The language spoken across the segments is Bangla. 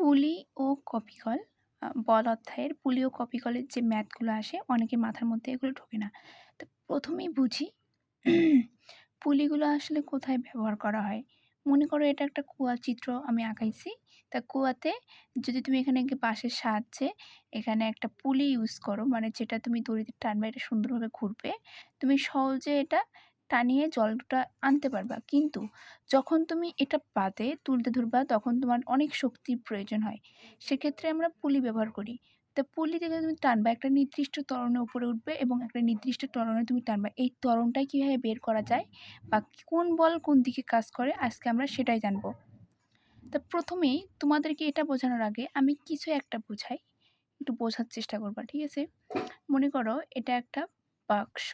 পুলি ও কপিকল বল অধ্যায়ের পুলি ও কপিকলের যে ম্যাথগুলো আসে অনেকের মাথার মধ্যে এগুলো ঢোকে না। তো প্রথমেই বুঝি পুলিগুলো আসলে কোথায় ব্যবহার করা হয়। মনে করো এটা একটা কুয়া চিত্র আমি আঁকাইছি। তা কুয়াতে যদি তুমি এখানে বাঁশের সাহায্যে এখানে একটা পুলি ইউজ করো, মানে যেটা তুমি দড়িতে টানবে এটা সুন্দরভাবে ঘুরবে। তুমি সহজে এটা টানিয়ে জলটা আনতে পারবা। কিন্তু যখন তুমি এটা পাতে তুলতে ধরবা তখন তোমার অনেক শক্তির প্রয়োজন হয়। সেক্ষেত্রে আমরা পুলি ব্যবহার করি। তা পুলি থেকে তুমি টানবা, একটা নির্দিষ্ট ত্বরণের উপরে উঠবে এবং একটা নির্দিষ্ট ত্বরণে তুমি টানবা। এই ত্বরণটা কীভাবে বের করা যায় বা কোন বল কোন দিকে কাজ করে আজকে আমরা সেটাই জানবো। তা প্রথমেই তোমাদেরকে এটা বোঝানোর আগে আমি কিছু একটা বোঝাই, একটু বোঝার চেষ্টা করবা, ঠিক আছে? মনে করো এটা একটা বাক্স।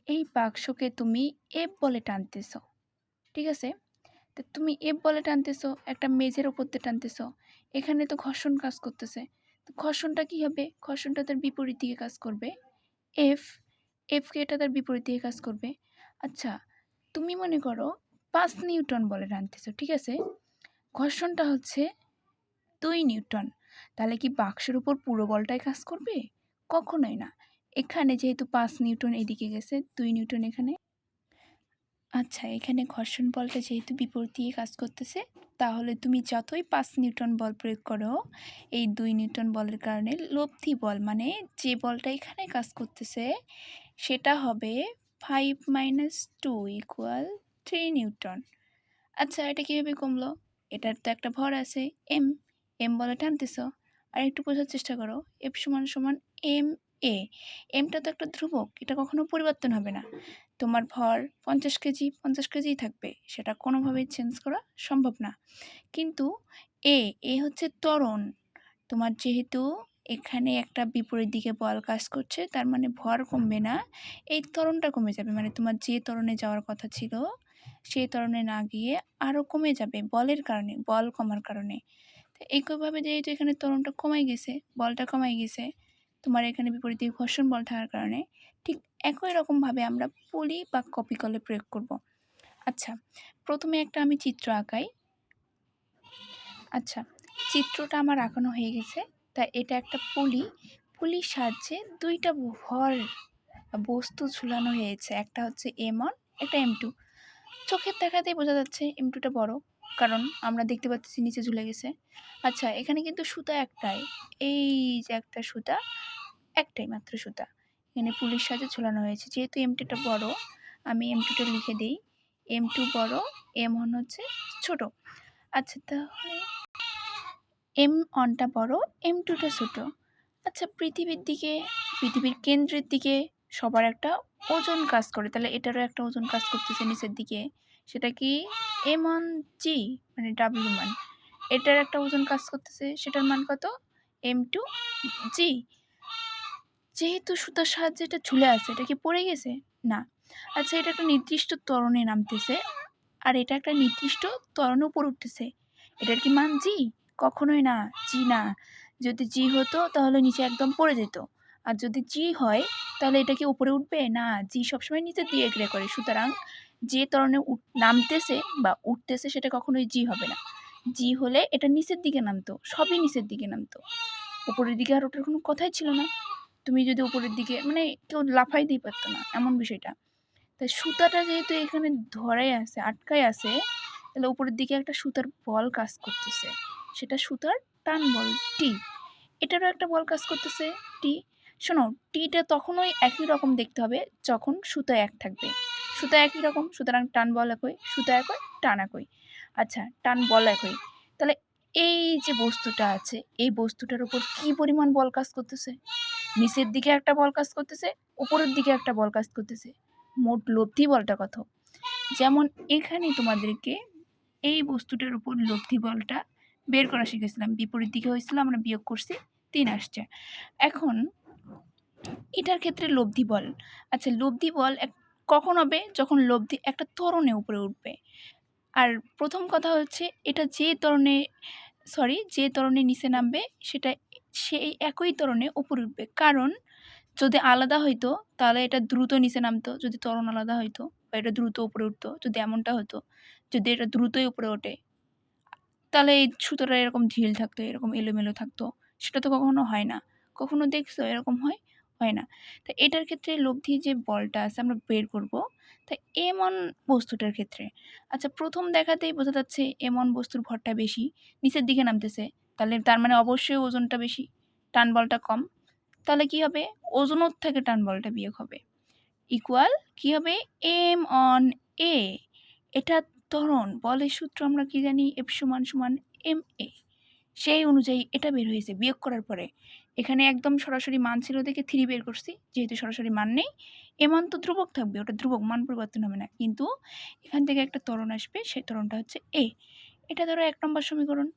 এই বাক্সকে তুমি এফ বলে টানতেছো, ঠিক আছে? তো তুমি এফ বলে টানতেছো, একটা মেঝের ওপর দিয়ে টানতেছো। এখানে তো ঘর্ষণ কাজ করতেছে। তো ঘর্ষণটা কী হবে? ঘর্ষণটা তার বিপরীত দিকে কাজ করবে। এফ, এফকে এটা তার বিপরীত দিকে কাজ করবে। আচ্ছা, তুমি মনে করো ৫ নিউটন বলে টানতেছো, ঠিক আছে? ঘর্ষণটা হচ্ছে ২ নিউটন। তাহলে কি বাক্সের উপর পুরো বলটাই কাজ করবে? কখনোই না। এখানে যেহেতু ৫ নিউটন এদিকে গেছে, ২ নিউটন এখানে। আচ্ছা, এখানে ঘর্ষণ বলটা যেহেতু বিপরীত দিয়ে কাজ করতেছে, তাহলে তুমি যতই ৫ নিউটন বল প্রয়োগ করো, এই ২ নিউটন বলের কারণে লব্ধি বল মানে যে বলটা এখানে কাজ করতেছে সেটা হবে ৫ - ২ = ৩ নিউটন। আচ্ছা, এটা কীভাবে কমলো? এটার তো একটা ভর আছে এম, এম বলে টানতেছ। আর একটু বোঝার চেষ্টা করো, এফ সমান সমান এম এ। এমটা তো একটা ধ্রুবক, এটা কখনো পরিবর্তন হবে না। তোমার ভর ৫০ কেজি ৫০ কেজিই থাকবে, সেটা কোনোভাবেই চেঞ্জ করা সম্ভব না। কিন্তু এ হচ্ছে ত্বরণ। তোমার যেহেতু এখানে একটা বিপরীত দিকে বল কাজ করছে, তার মানে ভর কমবে না, এই ত্বরণটা কমে যাবে। মানে তোমার যে ত্বরণে যাওয়ার কথা ছিল সেই ত্বরণে না গিয়ে আরও কমে যাবে বলের কারণে, বল কমার কারণে। তো একইভাবে যেহেতু এখানে ত্বরণটা কমাই গেছে, বলটা কমাই গেছে, তোমার এখানে বিপরীত দিকে ঘর্ষণ বল থাকার কারণে, ঠিক একই রকমভাবে আমরা পুলি বা কপিকলে প্রয়োগ করব। আচ্ছা, প্রথমে একটা আমি চিত্র আঁকাই। আচ্ছা, চিত্রটা আমার আঁকানো হয়ে গেছে। তাই এটা একটা পুলি, পুলির সাহায্যে দুইটা ভর বস্তু ঝুলানো হয়েছে। একটা হচ্ছে M1, একটা M2। চোখের দেখাতেই বোঝা যাচ্ছে M2টা বড়, কারণ আমরা দেখতে পাচ্ছি নিচে ঝুলে গেছে। আচ্ছা, এখানে কিন্তু সুতা একটাই, এই যে একটা সুতা, একটাই মাত্র সুতা এখানে পুলির সাহায্যে ঝুলানো হয়েছে। যেহেতু M2টা বড়, আমি M2টা লিখে দিই। M2 বড়, M1 হচ্ছে ছোট। আচ্ছা, তাহলে M1টা বড়, M2টা ছোট। আচ্ছা, পৃথিবীর কেন্দ্রের দিকে সবার একটা ওজন কাজ করে, তাহলে এটারও একটা ওজন কাজ করতেছে নিচের দিকে। সেটা কি? M1G, মানে W মান। এটার একটা ওজন কাজ করতেছে, সেটার মান কত? M2G। যেহেতু সুতার সাহায্যে এটা ঝুলে আছে, এটা কি পড়ে গেছে? না। আচ্ছা, এটা একটা নির্দিষ্ট ত্বরণে নামতেছে আর এটা একটা নির্দিষ্ট ত্বরণে উপরে উঠতেছে। এটার কি মান জি? কখনোই না, জি না। যদি জি হতো তাহলে নিচে একদম পড়ে যেত। আর যদি জি হয় তাহলে এটা কি উপরে উঠবে? না, জি সবসময় নিচের দিকে এগ্রে করে। সুতরাং যে ত্বরণে নামতেছে বা উঠতেছে সেটা কখনোই জি হবে না। জি হলে এটা নিচের দিকে নামতো, সবই নিচের দিকে নামতো। উপরের দিকে আর ওঠার কোনো কথাই ছিল না। তুমি যদি উপরের দিকে, মানে কেউ লাফাইতেই পারতো না, এমন বিষয়টা। তাই সুতাটা যেহেতু এখানে ধরে আছে, আটকায় আছে, তাহলে উপরের দিকে একটা সুতার বল কাজ করতেছে, সেটা সুতার টান বল টি। এটারও একটা বল কাজ করতেছে টি। শোনো, টিটা তখনই একই রকম দেখতে হবে যখন সুতা এক থাকবে। সুতা একই রকম, সুতরাং টান বল একই, সুতা একই, টান একই। আচ্ছা, টান বল একই। তাহলে এই যে বস্তুটা আছে, এই বস্তুটার উপর কি পরিমাণ বল কাজ করতেছে? নিচের দিকে একটা বল কাজ করতেছে, উপরের দিকে একটা বল কাজ করতেছে। মোট লব্ধি বলটা কত? যেমন এখানে তোমাদেরকে এই বস্তুটার উপর লব্ধি বলটা বের করা শিখেছিলাম। বিপরীত দিকে হয়েছিল, আমরা বিয়োগ করছি, ৩ আসছে। এখন এটার ক্ষেত্রে লব্ধি বল। আচ্ছা, লব্ধি বল কখন হবে? যখন লব্ধি একটা ত্বরণে উপরে উঠবে। আর প্রথম কথা হচ্ছে এটা যে ত্বরণে নিচে নামবে সেটা সেই একই ত্বরণে উপরে উঠবে। কারণ যদি আলাদা হইতো তাহলে এটা দ্রুত নিচে নামতো, যদি ত্বরণ আলাদা হইতো, বা এটা দ্রুত উপরে উঠতো যদি এমনটা হতো। যদি এটা দ্রুতই উপরে ওঠে, তাহলে এই সুতোটা এরকম ঢিল থাকতো, এরকম এলোমেলো থাকতো। সেটা তো কখনো হয় না। কখনো দেখছো এরকম হয়? হয় না। তো এটার ক্ষেত্রে লব্ধি যে বলটা আছে আমরা বের করব। তা এমন বস্তুটার ক্ষেত্রে, আচ্ছা ১ম দেখাতেই বোঝা যাচ্ছে এমন বস্তুর ভরটা বেশি, নিচের দিকে নামতেছে। তাহলে তার মানে অবশ্যই ওজনটা বেশি, টান বলটা কম। তাহলে কি হবে? ওজনের থেকে টান বলটা বিয়োগ হবে। ইকুয়াল কি হবে? M on A. এটা ত্বরণ। বলের সূত্র আমরা কি জানি? F সমান ma। সেই অনুযায়ী এটা বের হয়েছে বিয়োগ করার পরে। এখানে একদম সরাসরি মান ছিল দেখে 3 বের করছি। যেহেতু সরাসরি মান নেই, এ মান তো ধ্রুবক থাকবে। ওটা ধ্রুবক, মান পরিবর্তন হবে না। কিন্তু এখান থেকে একটা ত্বরণ আসবে, সেই ত্বরণটা হচ্ছে a। এটা ধরো ১ নম্বর সমীকরণ।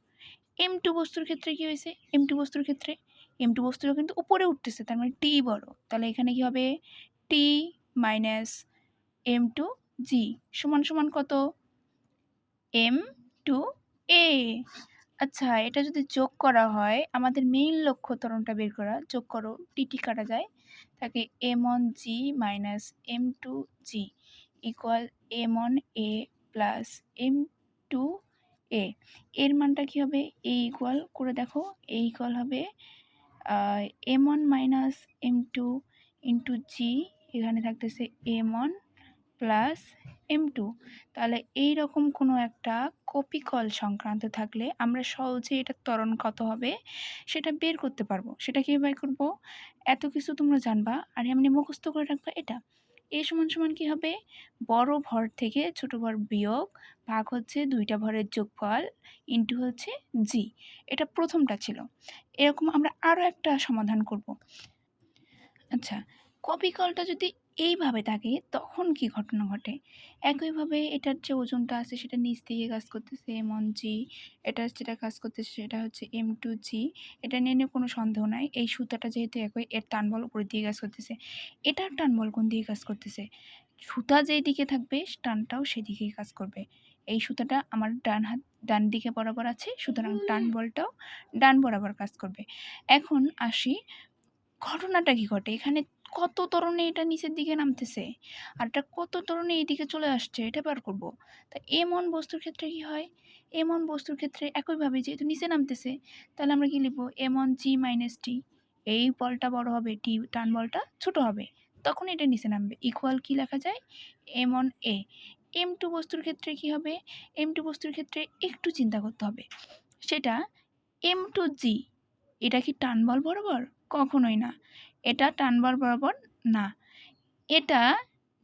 M2 বস্তুর ক্ষেত্রে কি হয়েছে? M2 বস্তুর ক্ষেত্রে M2 বস্তুটা কিন্তু উপরে উঠতেছে, তার মানে T বড়। তাহলে এখানে কি হবে? T মাইনাস M2G সমান কত? M2A। আচ্ছা, এটা যদি যোগ করা হয়, আমাদের মেইন লক্ষ্য ত্বরণটা বের করা। যোগ করো, টি কাটা যায়। থাকে M1G minus M2G equal M1A plus M2A। এর মানটা কি হবে? A ইকুয়াল করে দেখো। A ইকুয়াল হবে M1 minus M2 into G, এখানে থাকতেছে M1 প্লাস M2। তাহলে এই রকম কোনো একটা কপিকল সংক্রান্ত থাকলে আমরা সহজে এটার ত্বরণ কত হবে সেটা বের করতে পারবো। সেটা কীভাবে বের করবো? এত কিছু তোমরা জানবা আর এমনি মুখস্থ করে রাখবা এটা। এ সমান কি হবে? বড় ভর থেকে ছোট ভর বিয়োগ ভাগ হচ্ছে দুইটা ভরের যোগফল ইন্টু হচ্ছে জি। এটা প্রথমটা ছিল। এরকম আমরা আরও একটা সমাধান করব। আচ্ছা, কপিকলটা যদি এইভাবে থাকে তখন কি ঘটনা ঘটে? একইভাবে এটার যে ওজনটা আছে সেটা নিচ দিকে কাজ করতেছে M1G, এটার যেটা কাজ করতেছে সেটা হচ্ছে M2G। এটা নিয়ে কোনো সন্দেহ নাই। এই সুতাটা যেহেতু একই, এর টান বল উপরের দিকে কাজ করতেছে। এটার টান বল কোন দিকে কাজ করতেছে? সুতা যেই দিকে থাকবে টানটাও সেদিকেই কাজ করবে। এই সুতাটা আমার ডান দিকে বরাবর আছে, সুতরাং টান বলটাও ডান বরাবর কাজ করবে। এখন আসি, ঘটনাটা কি ঘটে? এখানে কত ত্বরণে এটা নিচের দিকে নামতেছে আর এটা কত ত্বরণে এইদিকে চলে আসছে, এটা বের করব। তা এমন বস্তুর ক্ষেত্রে কি হয়? এমন বস্তুর ক্ষেত্রে একইভাবে যেহেতু নিচে নামতেছে, তাহলে আমরা কি লিখব? M1G মাইনাস টি। এই বলটা বড় হবে, টি টান বলটা ছোট হবে, তখন এটা নিচে নামবে। ইকুয়াল কি লেখা যায়? M1A। M2 বস্তুর ক্ষেত্রে কি হবে? M2 বস্তুর ক্ষেত্রে একটু চিন্তা করতে হবে। সেটা M2G। এটা কি টান বল বরাবর? কখনোই না। এটা টান বল বরাবর না। এটা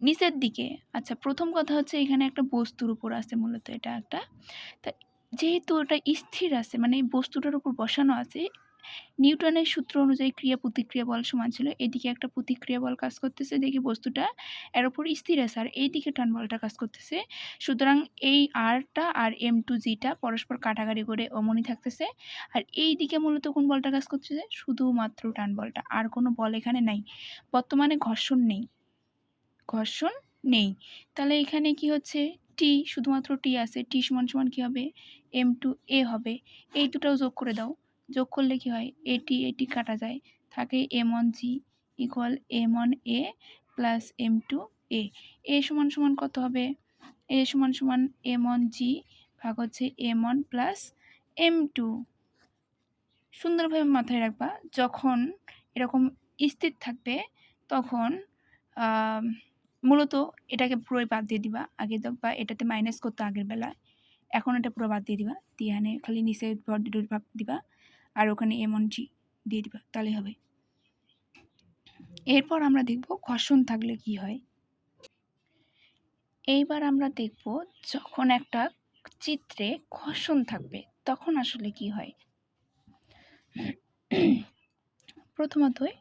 নিচের দিকে। আচ্ছা, প্রথম কথা হচ্ছে এখানে একটা বস্তুর উপর আছে মূলত এটা একটা। তা যেহেতু এটা স্থির আছে, মানে এই বস্তুটার উপর বসানো আছে, নিউটনের সূত্র অনুযায়ী ক্রিয়া প্রতিক্রিয়া বল সমান ছিল। এদিকে একটা প্রতিক্রিয়া বল কাজ করতেছে, দেখি বস্তুটা এর উপর স্থির আছে, আর এইদিকে টান বলটা কাজ করতেছে। সুতরাং এই আরটা আর M2Gটা পরস্পর কাটাকাটি করে অমনি থাকতেছে। আর এই দিকে মূলত কোন বলটা কাজ করতেছে? শুধুমাত্র টান বলটা, আর কোনো বল এখানে নাই। বর্তমানে ঘর্ষণ নেই, ঘর্ষণ নেই। তাহলে এখানে কি হচ্ছে? টি, শুধুমাত্র টি আছে। টি সমান কি হবে? M2A হবে। এই দুটাও যোগ করে দাও। যোগ করলে কি হয়? এটি কাটা যায়, থাকে M1G equal M1A plus M2A। এ সমান কত হবে? এ সমান M1G ভাগ হচ্ছে M1 প্লাস M2। সুন্দরভাবে মাথায় রাখবা, যখন এরকম স্থির থাকবে তখন মূলত এটাকে পুরোই বাদ দিয়ে দিবা। আগে দেখবা এটাতে মাইনাস করতো আগের বেলায়, এখন এটা পুরো বাদ দিয়ে দিবা। দিয়ে এখানে খালি নিচে ভর দুটোর ভাগ দিবা আর ওখানে M1G দিয়ে দিবা, তাহলে হবে। এরপর আমরা দেখব ঘর্ষণ থাকলে কি হয়। এইবার আমরা দেখব যখন একটা চিত্রে ঘর্ষণ থাকবে তখন আসলে কি হয়। প্রথমতই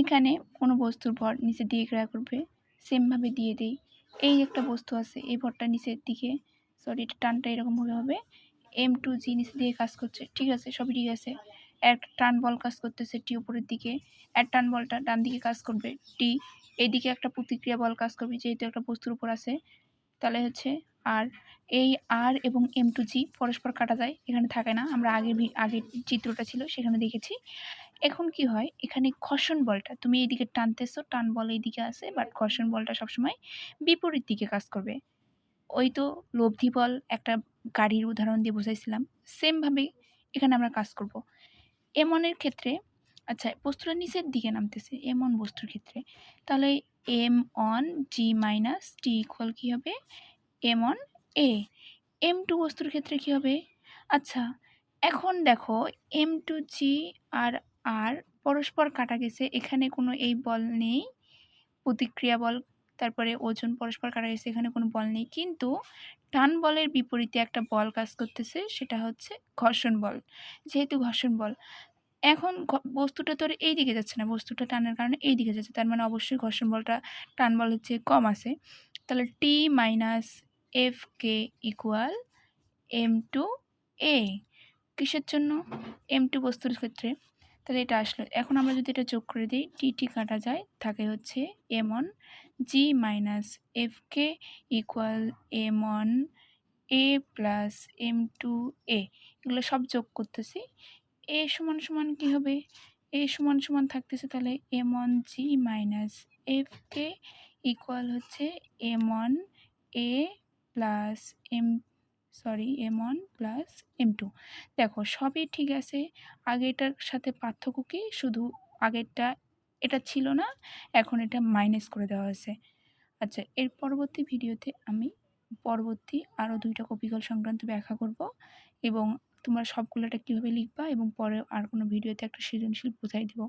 এখানে কোনো বস্তুর ভর নিচের দিকে ক্রিয়া করবে, সেমভাবে দিয়ে দিই। এই একটা বস্তু আছে, এই ভরটা নিচের দিকে, সরি এটা টানটা এরকমভাবে হবে। M2G নিচের দিকে কাজ করছে, ঠিক আছে, সবই ঠিক আছে। একটা টান বল কাজ করতেছে টি উপরের দিকে, এক টান বলটা ডান দিকে কাজ করবে টি। এইদিকে একটা প্রতিক্রিয়া বল কাজ করবে যেহেতু একটা বস্তুর উপর আছে, তাহলে হচ্ছে আর। এই আর এবং M2G পরস্পর কাটা যায়, এখানে থাকে না। আমরা আগের চিত্রটা ছিল সেখানে দেখেছি। এখন কি হয়, এখানে ঘর্ষণ বলটা তুমি এইদিকে টানতেছো, টান বল এইদিকে আছে, বাট ঘর্ষণ বলটা সবসময় বিপরীত দিকে কাজ করবে। ওই তো লব্ধি বল একটা গাড়ির উদাহরণ দিয়ে বোঝাইছিলাম। সেমভাবে এখানে আমরা কাজ করব। M1 এর ক্ষেত্রে আচ্ছা বস্তুটা নিচের দিকে নামতেছে M1 বস্তুর ক্ষেত্রে। তাহলে M1 G minus T equal কী হবে? M1 A। M2 বস্তুর ক্ষেত্রে কী হবে? আচ্ছা এখন দেখো M2 G আর R পরস্পর কাটা গেছে। এখানে কোনো এই বল নেই। প্রতিক্রিয়া বল তারপরে ওজন পরস্পর কাটা গেছে, এখানে কোনো বল নেই। কিন্তু টান বলের বিপরীতে একটা বল কাজ করতেছে, সেটা হচ্ছে ঘর্ষণ বল। যেহেতু ঘর্ষণ বল এখন বস্তুটা তো আর এই দিকে যাচ্ছে না, বস্তুটা টানের কারণে এই দিকে যাচ্ছে। তার মানে অবশ্যই ঘর্ষণ বলটা টান বলের চেয়ে কম আছে। তাহলে T minus Fk equal M2 A। কিসের জন্য? M2 বস্তুর ক্ষেত্রে। তাহলে এটা আসলো। এখন আমরা যদি এটা যোগ করে দিই, টি কাটা যায়, থাকে হচ্ছে M1 G minus Fk equal M1 A plus M2 A। এগুলো সব যোগ করতেছি। A সমান সমান কী হবে? A সমান সমান থাকতেছে তাহলে M1 G minus Fk equal হচ্ছে M1 A plus M1 plus M2। দেখো সবই ঠিক আছে। আগেরটার সাথে পার্থক্য কি? শুধু আগেরটা এটা ছিল না, এখন এটা মাইনাস করে দেওয়া হয়েছে। আচ্ছা এর পরবর্তী ভিডিওতে আমি পরবর্তী আরও 2টা কপিকল সংক্রান্ত ব্যাখ্যা করব এবং তোমরা সবগুলোটা কীভাবে লিখবা এবং পরে আর কোনো ভিডিওতে একটা সৃজনশীল বুঝাই দেব।